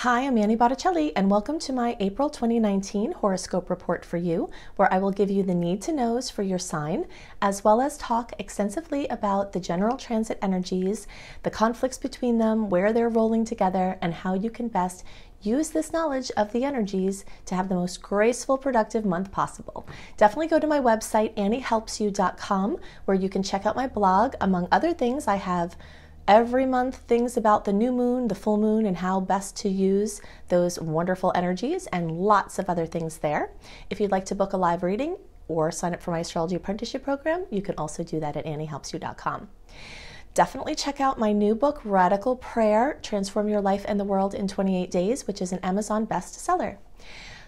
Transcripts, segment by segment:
Hi, I'm Annie Botticelli, and welcome to my April 2019 horoscope report for you, where I will give you the need-to-knows for your sign, as well as talk extensively about the general transit energies, the conflicts between them, where they're rolling together, and how you can best use this knowledge of the energies to have the most graceful, productive month possible. Definitely go to my website, anniehelpsyou.com, where you can check out my blog. Among other things, I have every month things about the new moon, the full moon, and how best to use those wonderful energies, and lots of other things there. If you'd like to book a live reading or sign up for my astrology apprenticeship program, you can also do that at anniehelpsyou.com. Definitely check out my new book, Radical Prayer, Transform Your Life and the World in 28 Days, which is an Amazon bestseller.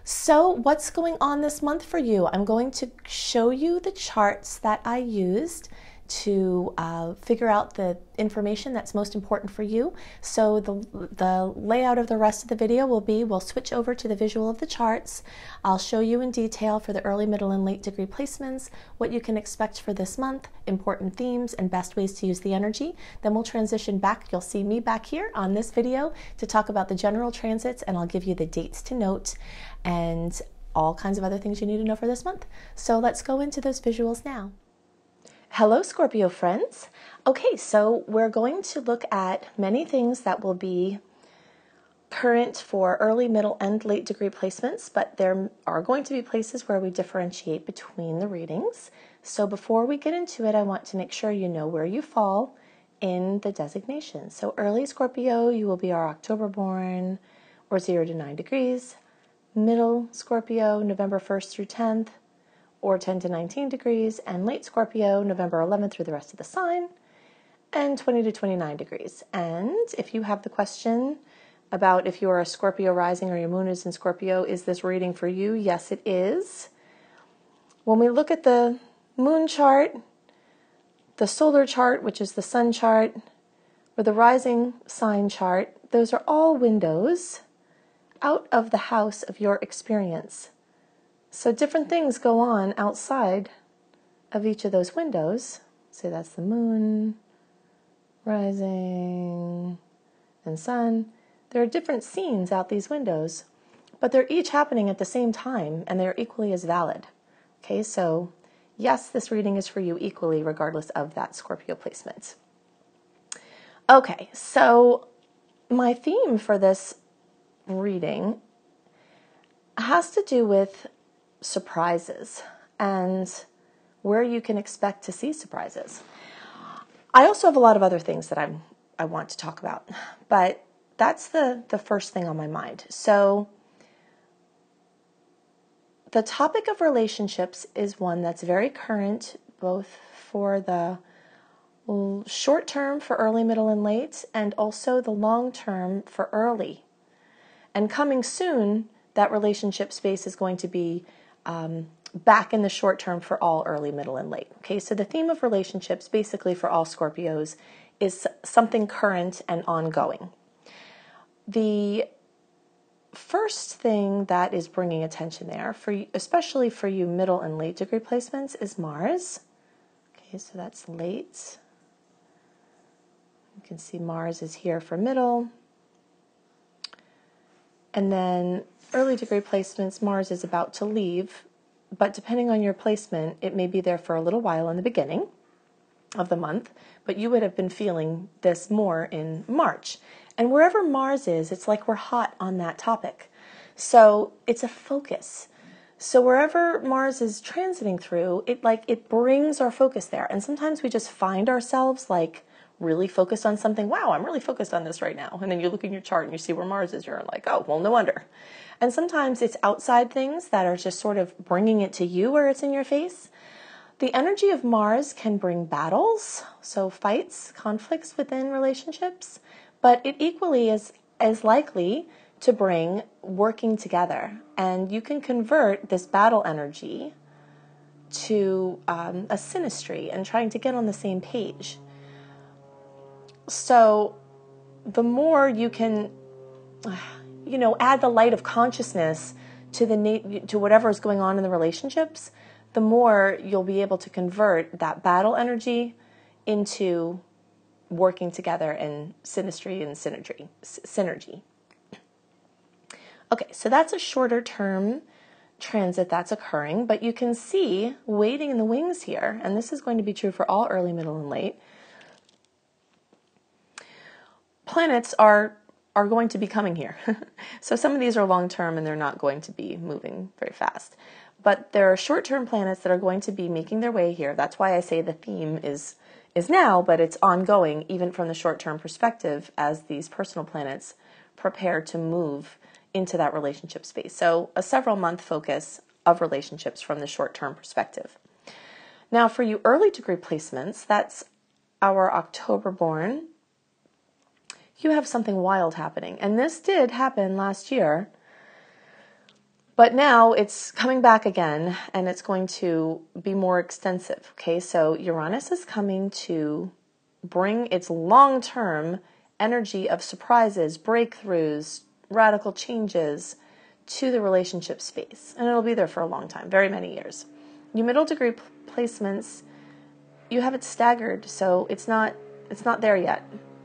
So what's going on this month for you? I'm going to show you the charts that I used to figure out the information that's most important for you. So the layout of the rest of the video will be, we'll switch over to the visual of the charts. I'll show you in detail for the early, middle, and late degree placements, what you can expect for this month, important themes, and best ways to use the energy. Then we'll transition back. You'll see me back here on this video to talk about the general transits, and I'll give you the dates to note and all kinds of other things you need to know for this month. So let's go into those visuals now. Hello, Scorpio friends. Okay, so we're going to look at many things that will be current for early, middle, and late degree placements, but there are going to be places where we differentiate between the readings. So before we get into it, I want to make sure you know where you fall in the designation. So early Scorpio, you will be our October born, or 0 to 9 degrees. Middle Scorpio, November 1st through 10th. Or 10 to 19 degrees, and late Scorpio, November 11th through the rest of the sign, and 20 to 29 degrees. And if you have the question about if you are a Scorpio rising or your moon is in Scorpio, is this reading for you? Yes, it is. When we look at the moon chart, the solar chart, which is the sun chart, or the rising sign chart, those are all windows out of the house of your experience. So different things go on outside of each of those windows. So that's the moon, rising, and sun. There are different scenes out these windows, but they're each happening at the same time, and they're equally as valid. Okay, so yes, this reading is for you equally, regardless of that Scorpio placement. Okay, so my theme for this reading has to do with surprises and where you can expect to see surprises. I also have a lot of other things that I want to talk about, but that's the first thing on my mind. So the topic of relationships is one that's very current, both for the short term for early, middle, and late, and also the long term for early. And coming soon, that relationship space is going to be back in the short term for all early, middle, and late. Okay, so the theme of relationships, basically for all Scorpios, is something current and ongoing. The first thing that is bringing attention there, for you, especially for you middle and late degree placements, is Mars. Okay, so that's late. You can see Mars is here for middle. And then early degree placements, Mars is about to leave, but depending on your placement, it may be there for a little while in the beginning of the month, but you would have been feeling this more in March. And wherever Mars is, it's like we're hot on that topic. So it's a focus. So wherever Mars is transiting through, it brings our focus there. And sometimes we just find ourselves like really focused on something. Wow, I'm really focused on this right now. And then you look in your chart and you see where Mars is. You're like, oh, well, no wonder. And sometimes it's outside things that are just sort of bringing it to you where it's in your face. The energy of Mars can bring battles, so fights, conflicts within relationships, but it equally is as likely to bring working together. And you can convert this battle energy to a synastry and trying to get on the same page. So the more you can, add the light of consciousness to whatever is going on in the relationships, the more you'll be able to convert that battle energy into working together in synastry and synergy. Okay, so that's a shorter term transit that's occurring, but you can see waiting in the wings here, and this is going to be true for all early, middle, and late. Planets are going to be coming here. So some of these are long-term and they're not going to be moving very fast. But there are short-term planets that are going to be making their way here. That's why I say the theme is now, but it's ongoing even from the short-term perspective as these personal planets prepare to move into that relationship space. So a several-month focus of relationships from the short-term perspective. Now for you early degree placements, that's our October born, you have something wild happening. And this did happen last year, but now it's coming back again and it's going to be more extensive. Okay, so Uranus is coming to bring its long-term energy of surprises, breakthroughs, radical changes to the relationship space. And it'll be there for a long time, very many years. Your middle degree placements, you have it staggered, so it's not there yet.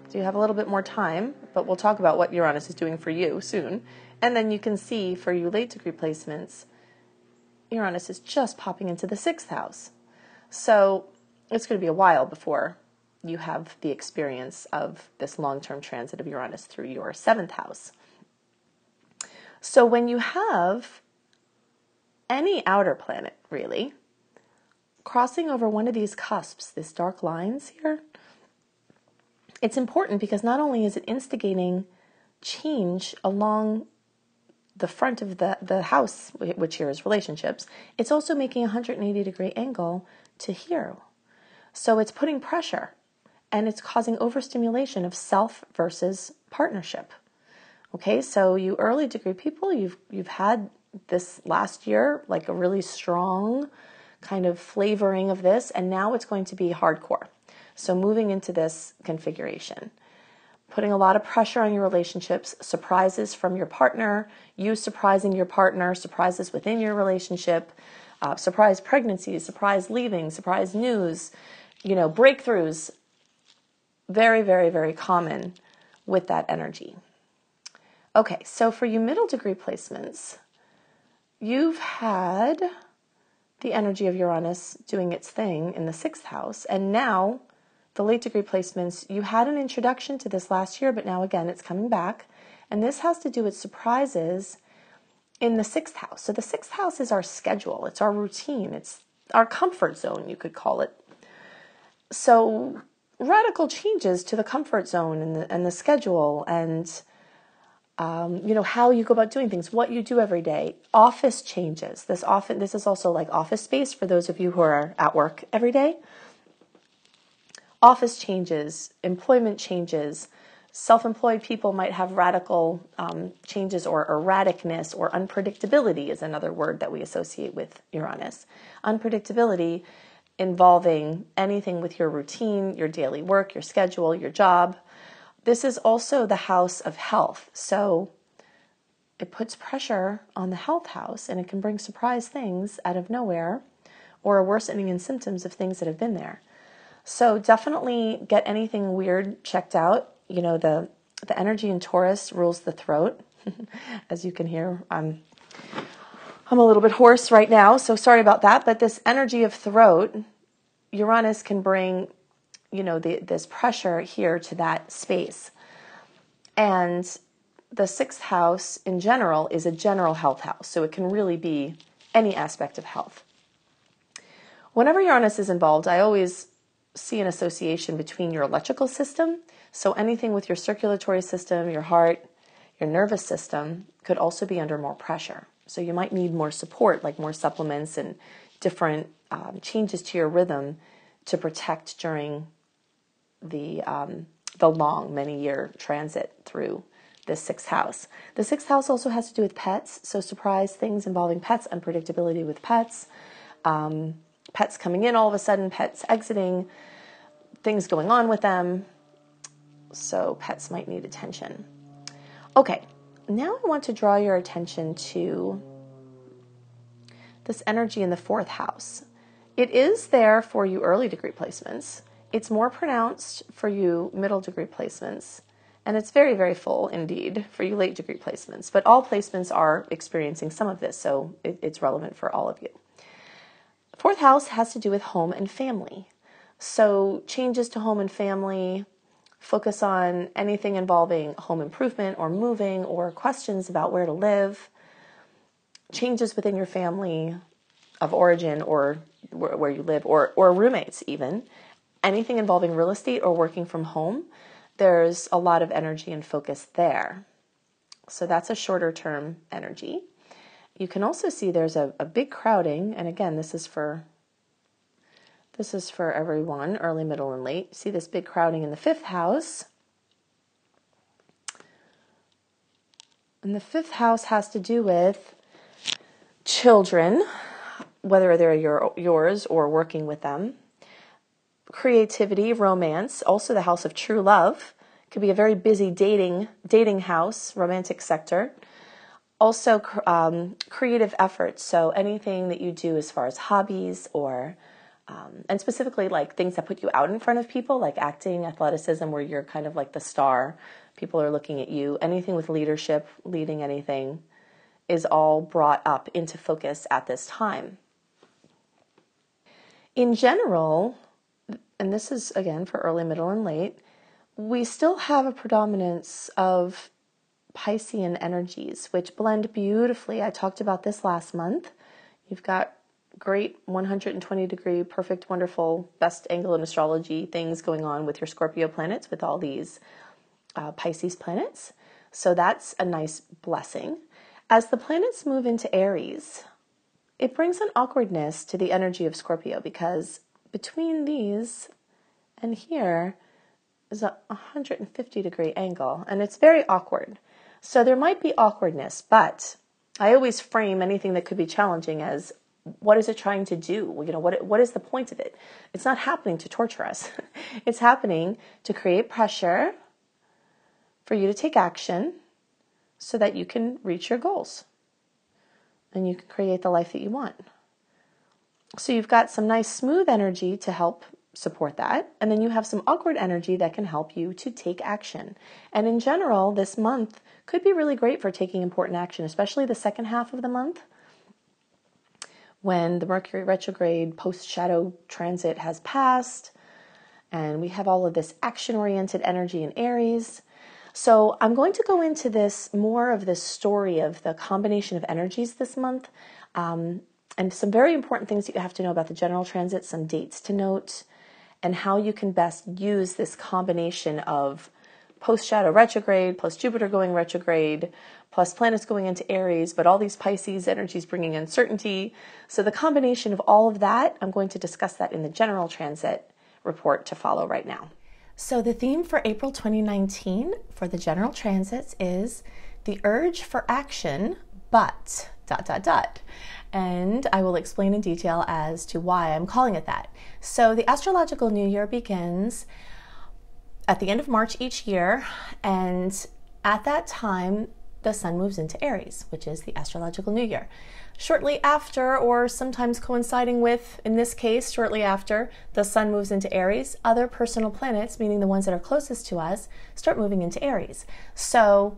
So you have a little bit more time, but we'll talk about what Uranus is doing for you soon. And then you can see for you late degree placements, Uranus is just popping into the 6th house. So it's going to be a while before you have the experience of this long-term transit of Uranus through your 7th house. So when you have any outer planet, really, crossing over one of these cusps, these dark lines here, it's important because not only is it instigating change along the front of the house, which here is relationships, it's also making a 180-degree angle to here. So it's putting pressure and it's causing overstimulation of self versus partnership. Okay, so you early degree people, you've had this last year like a really strong kind of flavoring of this, and now it's going to be hardcore. So moving into this configuration, putting a lot of pressure on your relationships, surprises from your partner, you surprising your partner, surprises within your relationship, surprise pregnancies, surprise leaving, surprise news, breakthroughs. Very, very, very common with that energy. Okay, so for you middle degree placements, you've had the energy of Uranus doing its thing in the 6th house, and now the late degree placements, you had an introduction to this last year, but now again it's coming back, and this has to do with surprises in the 6th house. So the 6th house is our schedule, it's our routine, it's our comfort zone, you could call it. So radical changes to the comfort zone and the schedule and how you go about doing things, what you do every day, office changes. This is also like office space for those of you who are at work every day. Office changes, employment changes, self-employed people might have radical changes or erraticness or unpredictability is another word that we associate with Uranus. Unpredictability involving anything with your routine, your daily work, your schedule, your job. This is also the house of health. So it puts pressure on the health house and it can bring surprise things out of nowhere or a worsening in symptoms of things that have been there. So definitely get anything weird checked out. The energy in Taurus rules the throat. As you can hear, I'm a little bit hoarse right now, so sorry about that. But this energy of throat, Uranus can bring, this pressure here to that space. And the 6th house in general is a general health house, so it can really be any aspect of health. Whenever Uranus is involved, I always see an association between your electrical system, so anything with your circulatory system, your heart, your nervous system could also be under more pressure. So you might need more support, like more supplements and different changes to your rhythm to protect during the long, many-year transit through this 6th house. The 6th house also has to do with pets, so surprise things involving pets, unpredictability with pets, pets coming in all of a sudden, pets exiting, things going on with them. So pets might need attention. Okay, now I want to draw your attention to this energy in the 4th house. It is there for you early degree placements. It's more pronounced for you middle degree placements. And it's very, very full indeed for you late degree placements. But all placements are experiencing some of this, so it's relevant for all of you. Fourth house has to do with home and family. So changes to home and family, focus on anything involving home improvement or moving or questions about where to live, changes within your family of origin or where you live, or roommates even, anything involving real estate or working from home. There's a lot of energy and focus there. So that's a shorter term energy. You can also see there's a big crowding, and again, this is for everyone, early, middle, and late. See this big crowding in the fifth house. And the fifth house has to do with children, whether they're yours or working with them. Creativity, romance, also the house of true love. Could be a very busy dating house, romantic sector. Also creative efforts, so anything that you do as far as hobbies or, and specifically like things that put you out in front of people, like acting, athleticism, where you're kind of like the star. People are looking at you. Anything with leadership, leading anything, is all brought up into focus at this time. In general, and this is again for early, middle, and late, we still have a predominance of Piscean energies, which blend beautifully. I talked about this last month. You've got great 120 degree, perfect, wonderful, best angle in astrology things going on with your Scorpio planets, with all these Pisces planets. So that's a nice blessing. As the planets move into Aries, it brings an awkwardness to the energy of Scorpio, because between these and here is a 150 degree angle, and it's very awkward. So there might be awkwardness, but I always frame anything that could be challenging as, what is it trying to do? What is the point of it? It's not happening to torture us. It's happening to create pressure for you to take action so that you can reach your goals and you can create the life that you want. So you've got some nice smooth energy to help support that. And then you have some awkward energy that can help you to take action. And in general, this month could be really great for taking important action, especially the second half of the month, when the Mercury retrograde post-shadow transit has passed, and we have all of this action-oriented energy in Aries. So I'm going to go into more of this story of the combination of energies this month, and some very important things that you have to know about the general transit, some dates to note, and how you can best use this combination of post-shadow retrograde, plus Jupiter going retrograde, plus planets going into Aries, but all these Pisces energies bringing uncertainty. So the combination of all of that, I'm going to discuss that in the general transit report to follow right now. So the theme for April 2019 for the general transits is the urge for action, but ... And I will explain in detail as to why I'm calling it that. So the astrological new year begins at the end of March each year, and at that time, the sun moves into Aries, which is the astrological new year. Shortly after, or sometimes coinciding with, in this case, shortly after the sun moves into Aries, other personal planets, meaning the ones that are closest to us, start moving into Aries. So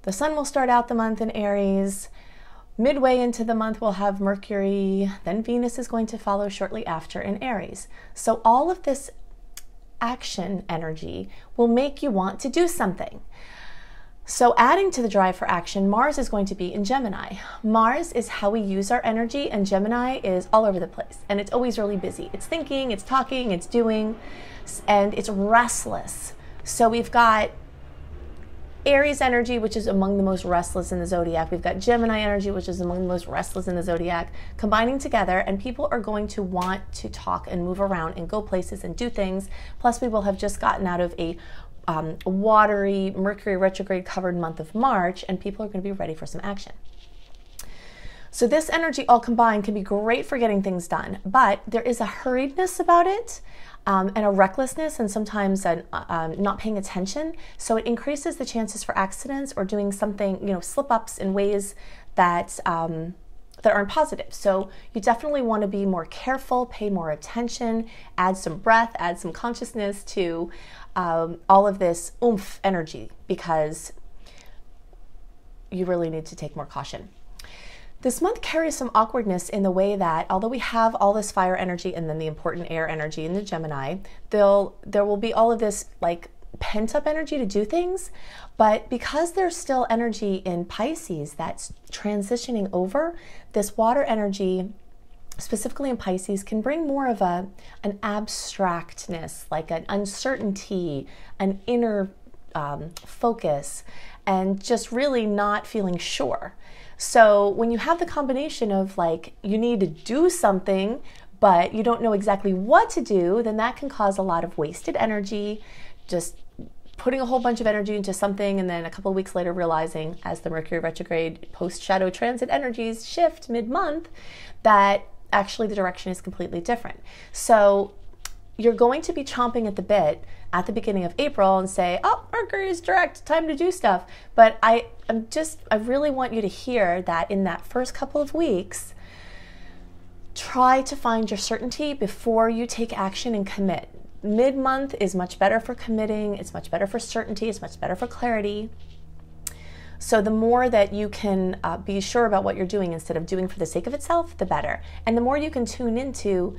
the sun will start out the month in Aries. Midway into the month, we'll have Mercury, then Venus is going to follow shortly after in Aries. So all of this action energy will make you want to do something. So adding to the drive for action, Mars is going to be in Gemini. Mars is how we use our energy, and Gemini is all over the place, and it's always really busy. It's thinking, it's talking, it's doing, and it's restless. So we've got Aries energy, which is among the most restless in the zodiac. We've got Gemini energy, which is among the most restless in the zodiac, combining together, and people are going to want to talk and move around and go places and do things. Plus, we will have just gotten out of a watery Mercury retrograde covered month of March, and people are going to be ready for some action. So this energy all combined can be great for getting things done, but there is a hurriedness about it. And a recklessness, and sometimes not paying attention. So it increases the chances for accidents or doing something, slip-ups in ways that aren't positive. So you definitely want to be more careful, pay more attention, add some breath, add some consciousness to all of this oomph energy, because you really need to take more caution. This month carries some awkwardness in the way that although we have all this fire energy and then the important air energy in the Gemini, there will be all of this like pent-up energy to do things, but because there's still energy in Pisces that's transitioning over, this water energy, specifically in Pisces, can bring more of an abstractness, like an uncertainty, an inner focus, and just really not feeling sure. So when you have the combination of like, you need to do something, but you don't know exactly what to do, then that can cause a lot of wasted energy, just putting a whole bunch of energy into something and then a couple of weeks later realizing, as the Mercury retrograde post-shadow transit energies shift mid-month, that actually the direction is completely different. So you're going to be chomping at the bit at the beginning of April and say, oh, Mercury is direct, time to do stuff. But I really want you to hear that in that first couple of weeks, try to find your certainty before you take action and commit. Mid-month is much better for committing, it's much better for certainty, it's much better for clarity. So the more that you can be sure about what you're doing instead of doing for the sake of itself, the better. And the more you can tune into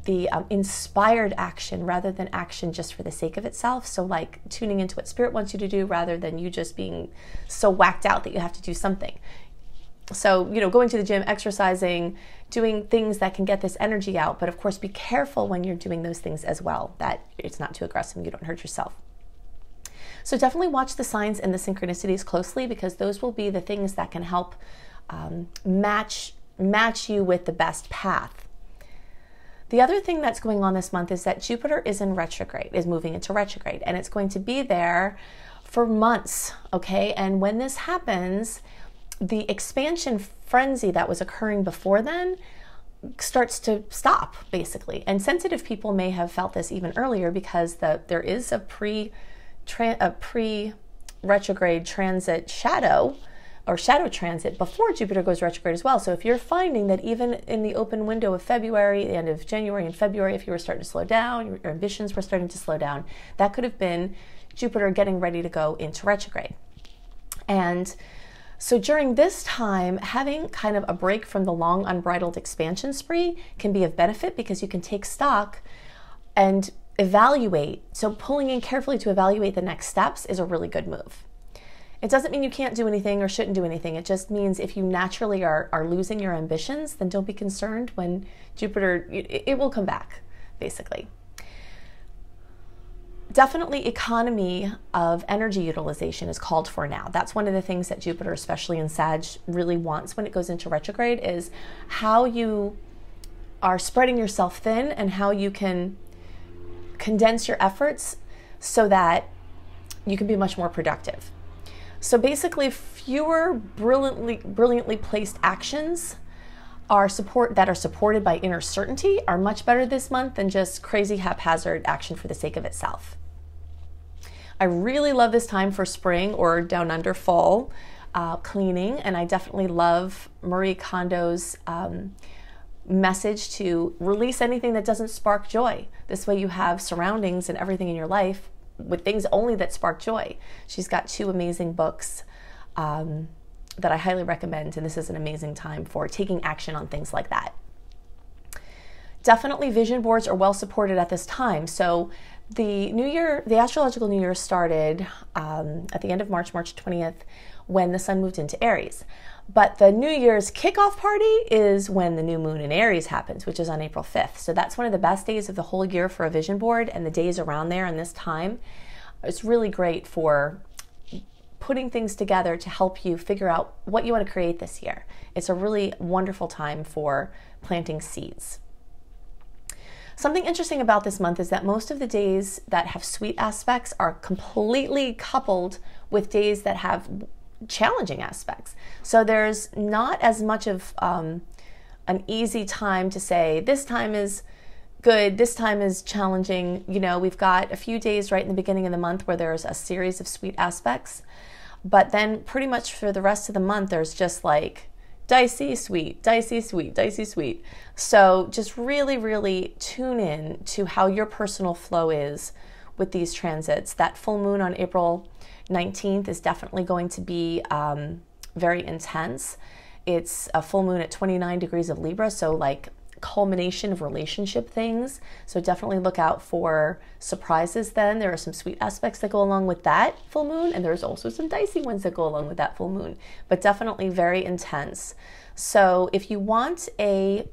the inspired action rather than action just for the sake of itself. So like tuning into what spirit wants you to do rather than you just being so whacked out that you have to do something. So, you know, going to the gym, exercising, doing things that can get this energy out. But of course, be careful when you're doing those things as well, that it's not too aggressive and you don't hurt yourself. So definitely watch the signs and the synchronicities closely, because those will be the things that can help match you with the best path. The other thing that's going on this month is that Jupiter is in retrograde, is moving into retrograde, and it's going to be there for months, okay? And when this happens, the expansion frenzy that was occurring before then starts to stop, basically. And sensitive people may have felt this even earlier, because there is a pre-retrograde transit shadow transit before Jupiter goes retrograde as well. So if you're finding that even in the open window of February, the end of January and February, if you were starting to slow down, your ambitions were starting to slow down, that could have been Jupiter getting ready to go into retrograde. And so during this time, having kind of a break from the long unbridled expansion spree can be of benefit, because you can take stock and evaluate. So pulling in carefully to evaluate the next steps is a really good move. It doesn't mean you can't do anything or shouldn't do anything. It just means if you naturally are losing your ambitions, then don't be concerned when Jupiter, it will come back, basically. Definitely economy of energy utilization is called for now. That's one of the things that Jupiter, especially in Sag, really wants when it goes into retrograde, is how you are spreading yourself thin and how you can condense your efforts so that you can be much more productive. So basically, fewer brilliantly placed actions that are supported by inner certainty are much better this month than just crazy haphazard action for the sake of itself. I really love this time for spring or down under fall cleaning, and I definitely love Marie Kondo's message to release anything that doesn't spark joy. This way you have surroundings and everything in your life with things only that spark joy. She's got 2 amazing books that I highly recommend, and this is an amazing time for taking action on things like that. Definitely vision boards are well supported at this time. So the new year, the astrological new year started at the end of March 20th, when the sun moved into Aries. But the New Year's kickoff party is when the new moon in Aries happens, which is on April 5th. So that's one of the best days of the whole year for a vision board, and the days around there and this time, it's really great for putting things together to help you figure out what you want to create this year. It's a really wonderful time for planting seeds. Something interesting about this month is that most of the days that have sweet aspects are completely coupled with days that have challenging aspects. So there's not as much of an easy time to say this time is good, this time is challenging. You know, we've got a few days right in the beginning of the month where there's a series of sweet aspects, but then pretty much for the rest of the month there's just like dicey, sweet, dicey, sweet, dicey, sweet. So just really tune in to how your personal flow is with these transits. That full moon on April 19th is definitely going to be very intense. It's a full moon at 29 degrees of Libra, so like culmination of relationship things. So definitely look out for surprises then. There are some sweet aspects that go along with that full moon, and there's also some dicey ones that go along with that full moon, but definitely very intense. So if you want a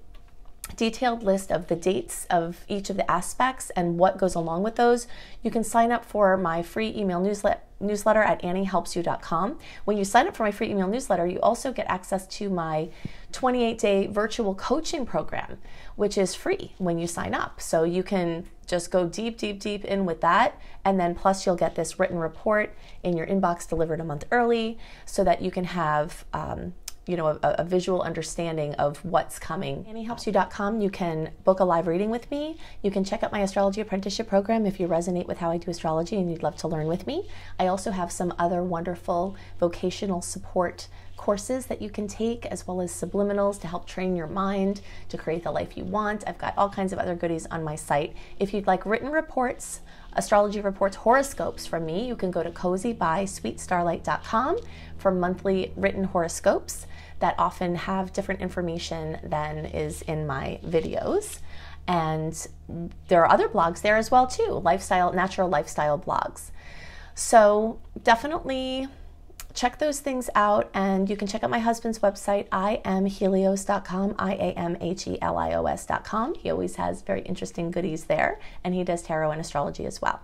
detailed list of the dates of each of the aspects and what goes along with those, you can sign up for my free email newsletter at anniehelpsyou.com. When you sign up for my free email newsletter, you also get access to my 28-day virtual coaching program, which is free when you sign up. So you can just go deep, deep, deep in with that. And then plus you'll get this written report in your inbox delivered a month early so that you can have a visual understanding of what's coming. AnnieHelpsYou.com, you can book a live reading with me. You can check out my astrology apprenticeship program if you resonate with how I do astrology and you'd love to learn with me. I also have some other wonderful vocational support courses that you can take, as well as subliminals to help train your mind to create the life you want. I've got all kinds of other goodies on my site. If you'd like written reports, astrology reports, horoscopes from me, you can go to cozybysweetstarlight.com for monthly written horoscopes that often have different information than is in my videos. And there are other blogs there as well too, natural lifestyle blogs. So definitely check those things out, and you can check out my husband's website, iamhelios.com, iamhelios.com. He always has very interesting goodies there, and he does tarot and astrology as well.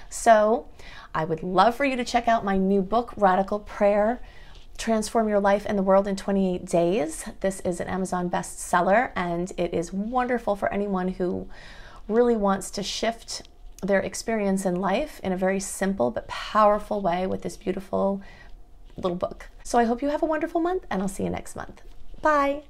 So I would love for you to check out my new book, Radical Prayer, Transform Your Life and the World in 28 Days. This is an Amazon bestseller, and it is wonderful for anyone who really wants to shift their experience in life in a very simple but powerful way with this beautiful little book. So I hope you have a wonderful month, and I'll see you next month. Bye.